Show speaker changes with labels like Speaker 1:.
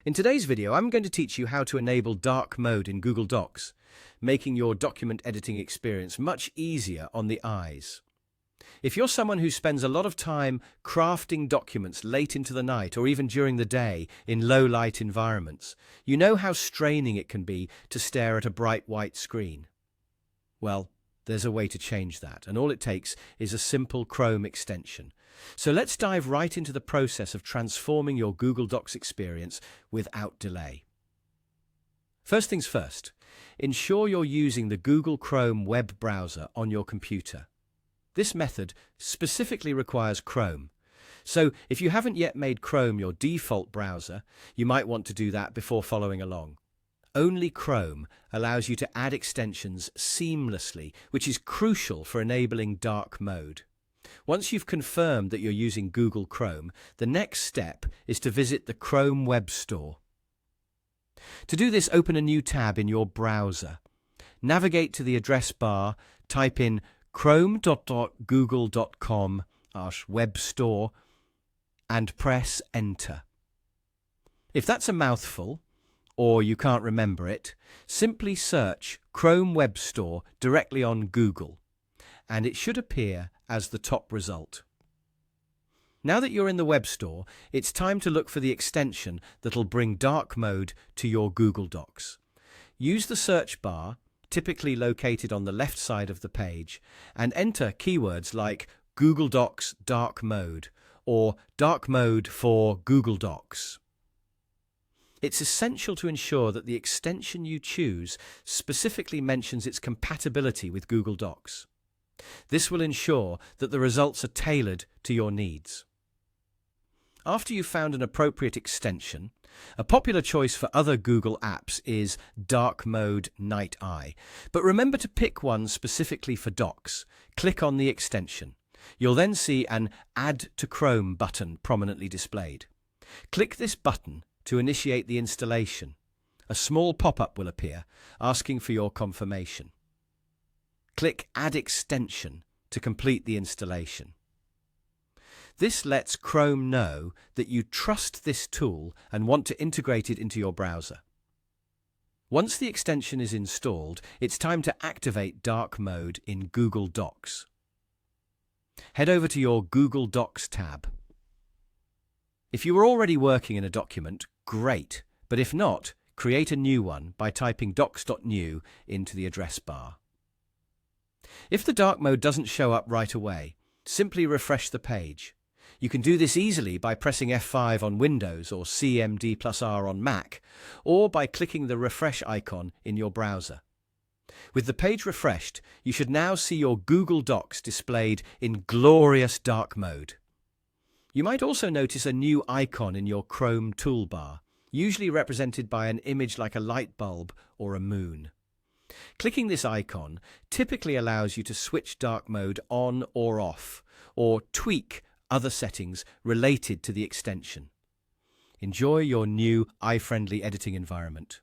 Speaker 1: In today's video, I'm going to teach you how to enable dark mode in Google Docs, making your document editing experience much easier on the eyes. If you're someone who spends a lot of time crafting documents late into the night or even during the day in low-light environments, you know how straining it can be to stare at a bright white screen. Well, there's a way to change that, and all it takes is a simple Chrome extension. So let's dive right into the process of transforming your Google Docs experience without delay. First things first, ensure you're using the Google Chrome web browser on your computer. This method specifically requires Chrome. So if you haven't yet made Chrome your default browser, you might want to do that before following along. Only Chrome allows you to add extensions seamlessly, which is crucial for enabling dark mode. Once you've confirmed that you're using Google Chrome, the next step is to visit the Chrome Web Store. To do this, open a new tab in your browser. Navigate to the address bar, type in chrome.google.com/webstore and press Enter. If that's a mouthful, or you can't remember it, simply search Chrome Web Store directly on Google, and it should appear as the top result. Now that you're in the web store, it's time to look for the extension that'll bring dark mode to your Google Docs. Use the search bar, typically located on the left side of the page, and enter keywords like Google Docs Dark Mode or Dark Mode for Google Docs. It's essential to ensure that the extension you choose specifically mentions its compatibility with Google Docs. This will ensure that the results are tailored to your needs. After you've found an appropriate extension, a popular choice for other Google apps is Dark Mode Night Eye. But remember to pick one specifically for Docs. Click on the extension. You'll then see an Add to Chrome button prominently displayed. Click this button to initiate the installation. A small pop-up will appear, asking for your confirmation. Click Add Extension to complete the installation. This lets Chrome know that you trust this tool and want to integrate it into your browser. Once the extension is installed, it's time to activate dark mode in Google Docs. Head over to your Google Docs tab. If you are already working in a document, great, but if not, create a new one by typing docs.new into the address bar. If the dark mode doesn't show up right away, simply refresh the page. You can do this easily by pressing F5 on Windows or CMD+R on Mac, or by clicking the refresh icon in your browser. With the page refreshed, you should now see your Google Docs displayed in glorious dark mode. You might also notice a new icon in your Chrome toolbar, usually represented by an image like a light bulb or a moon. Clicking this icon typically allows you to switch dark mode on or off, or tweak other settings related to the extension. Enjoy your new eye-friendly editing environment.